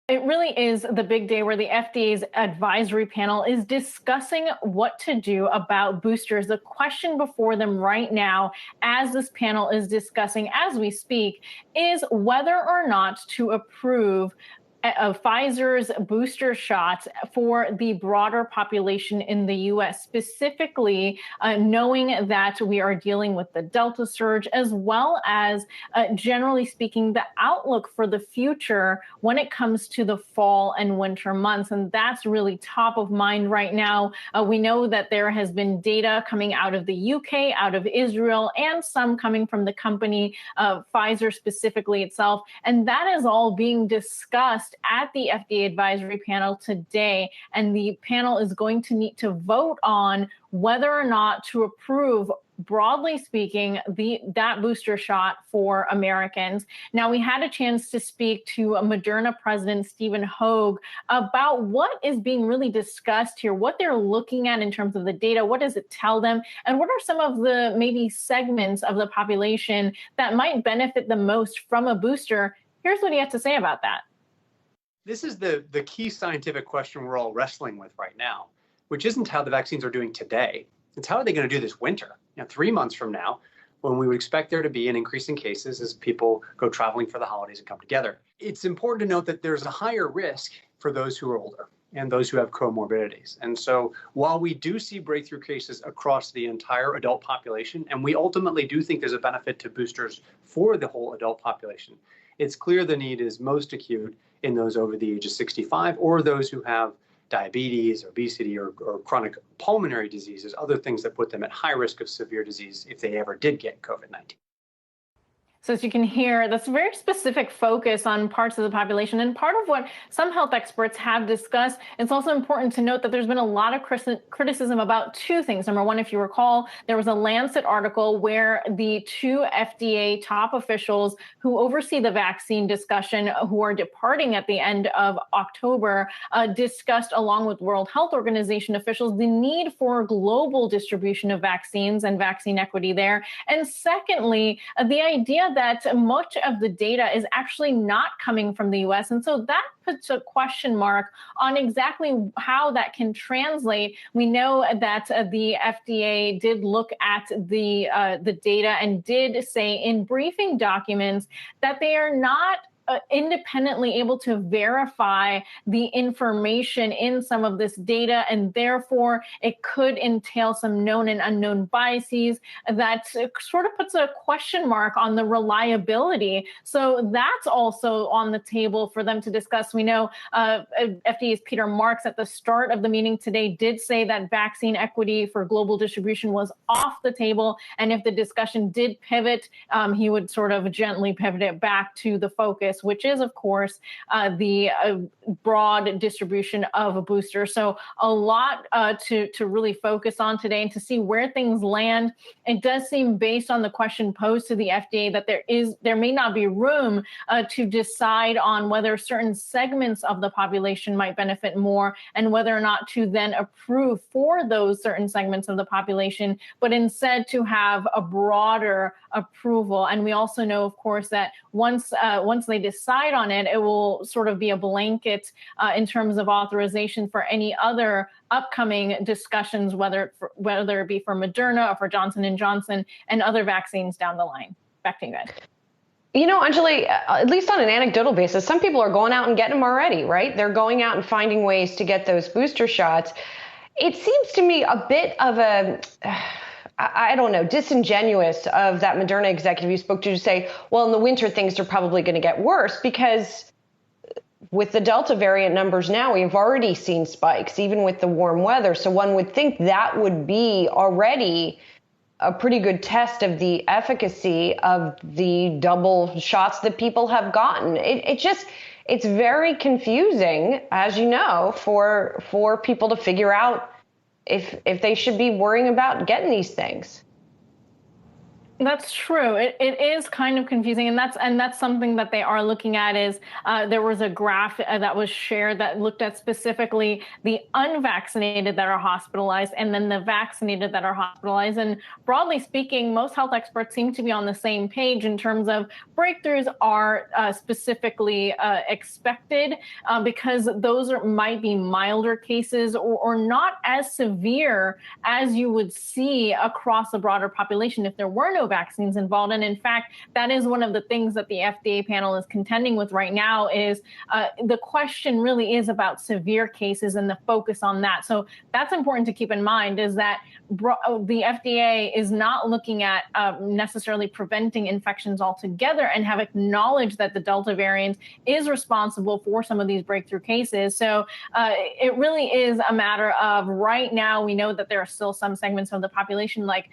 It really is the big day where the FDA's advisory panel is discussing what to do about boosters. The question before them right now, as this panel is discussing as we speak, is whether or not to approve Pfizer's booster shots for the broader population in the U.S., specifically knowing that we are dealing with the Delta surge, as well as, generally speaking, the outlook for the future when it comes to the fall and winter months. And that's really top of mind right now. We know that there has been data coming out of the UK, out of Israel, and some coming from the company, Pfizer specifically itself. And that is all being discussed at the FDA advisory panel today, and the panel is going to need to vote on whether or not to approve, broadly speaking, that booster shot for Americans. Now, we had a chance to speak to Moderna President Stephen Hoge about what is being really discussed here, what they're looking at in terms of the data, what does it tell them, and what are some of the maybe segments of the population that might benefit the most from a booster. Here's what he had to say about that. This is the key scientific question we're all wrestling with right now, which isn't how the vaccines are doing today. It's how are they going to do this winter? 3 months from now, when we would expect there to be an increase in cases as people go traveling for the holidays and come together. It's important to note that there's a higher risk for those who are older and those who have comorbidities. And so while we do see breakthrough cases across the entire adult population, and we ultimately do think there's a benefit to boosters for the whole adult population, it's clear the need is most acute in those over the age of 65 or those who have diabetes, obesity, or chronic pulmonary diseases, other things that put them at high risk of severe disease if they ever did get COVID-19. So as you can hear, that's a very specific focus on parts of the population. And part of what some health experts have discussed, it's also important to note that there's been a lot of criticism about two things. Number one, if you recall, there was a Lancet article where the two FDA top officials who oversee the vaccine discussion, who are departing at the end of October, discussed along with World Health Organization officials the need for global distribution of vaccines and vaccine equity there. And secondly, the idea that much of the data is actually not coming from the U.S. And so that puts a question mark on exactly how that can translate. We know that the FDA did look at the data and did say in briefing documents that they are not independently able to verify the information in some of this data, and therefore it could entail some known and unknown biases that sort of puts a question mark on the reliability. So that's also on the table for them to discuss. We know FDA's Peter Marks at the start of the meeting today did say that vaccine equity for global distribution was off the table, and if the discussion did pivot, he would sort of gently pivot it back to the focus, which is, of course, the broad distribution of a booster. So a lot to really focus on today and to see where things land. It does seem, based on the question posed to the FDA, that there may not be room to decide on whether certain segments of the population might benefit more and whether or not to then approve for those certain segments of the population, but instead to have a broader approval. And we also know, of course, that once they decide on it, it will sort of be a blanket in terms of authorization for any other upcoming discussions, whether it be for Moderna or for Johnson & Johnson and other vaccines down the line. Back to you guys. You know, Anjalee, at least on an anecdotal basis, some people are going out and getting them already, right? They're going out and finding ways to get those booster shots. It seems to me a bit of a disingenuous of that Moderna executive you spoke to say, well, in the winter, things are probably going to get worse, because with the Delta variant numbers now, we've already seen spikes, even with the warm weather. So one would think that would be already a pretty good test of the efficacy of the double shots that people have gotten. It's very confusing, as you know, for people to figure out if they should be worrying about getting these things. That's true. It is kind of confusing, and that's something that they are looking at. Is there was a graph that was shared that looked at specifically the unvaccinated that are hospitalized, and then the vaccinated that are hospitalized. And broadly speaking, most health experts seem to be on the same page in terms of breakthroughs are specifically expected because those might be milder cases or not as severe as you would see across a broader population if there were no vaccines involved. And in fact, that is one of the things that the FDA panel is contending with right now is the question really is about severe cases and the focus on that. So that's important to keep in mind is that the FDA is not looking at necessarily preventing infections altogether and have acknowledged that the Delta variant is responsible for some of these breakthrough cases. So it really is a matter of right now, we know that there are still some segments of the population like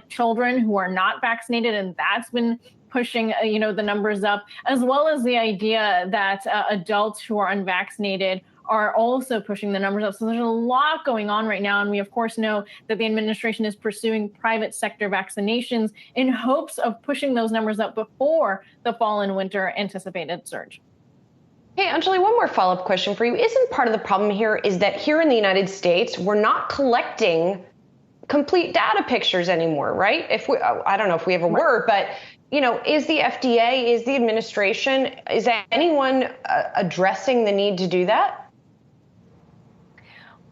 children who are not vaccinated, and that's been pushing the numbers up, as well as the idea that adults who are unvaccinated are also pushing the numbers up. So there's a lot going on right now. And we, of course, know that the administration is pursuing private sector vaccinations in hopes of pushing those numbers up before the fall and winter anticipated surge. Hey, Anjalee, one more follow-up question for you. Isn't part of the problem here is that here in the United States, we're not collecting complete data pictures anymore, right? I don't know if we ever were, but is the FDA, is the administration, is anyone addressing the need to do that?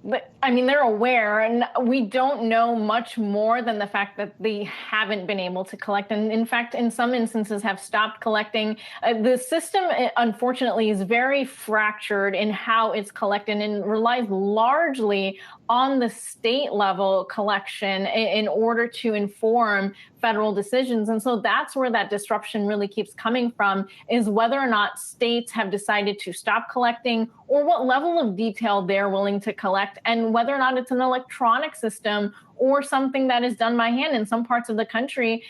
But I mean, they're aware, and we don't know much more than the fact that they haven't been able to collect. And in fact, in some instances have stopped collecting. The system, unfortunately, is very fractured in how it's collected and relies largely on the state level collection in order to inform federal decisions. And so that's where that disruption really keeps coming from, is whether or not states have decided to stop collecting or what level of detail they're willing to collect, and whether or not it's an electronic system or something that is done by hand. In some parts of the country,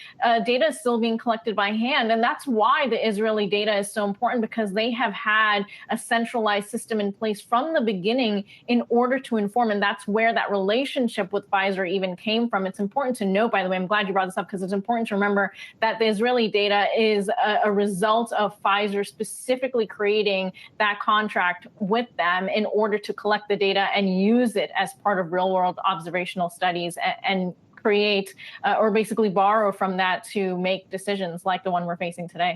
data is still being collected by hand. And that's why the Israeli data is so important, because they have had a centralized system in place from the beginning in order to inform. And that's where that relationship with Pfizer even came from. It's important to note, by the way, I'm glad you brought this up, because it's important to remember that the Israeli data is a result of Pfizer specifically creating that contract with them in order to collect the data and use it as part of real world observational studies and create or basically borrow from that to make decisions like the one we're facing today.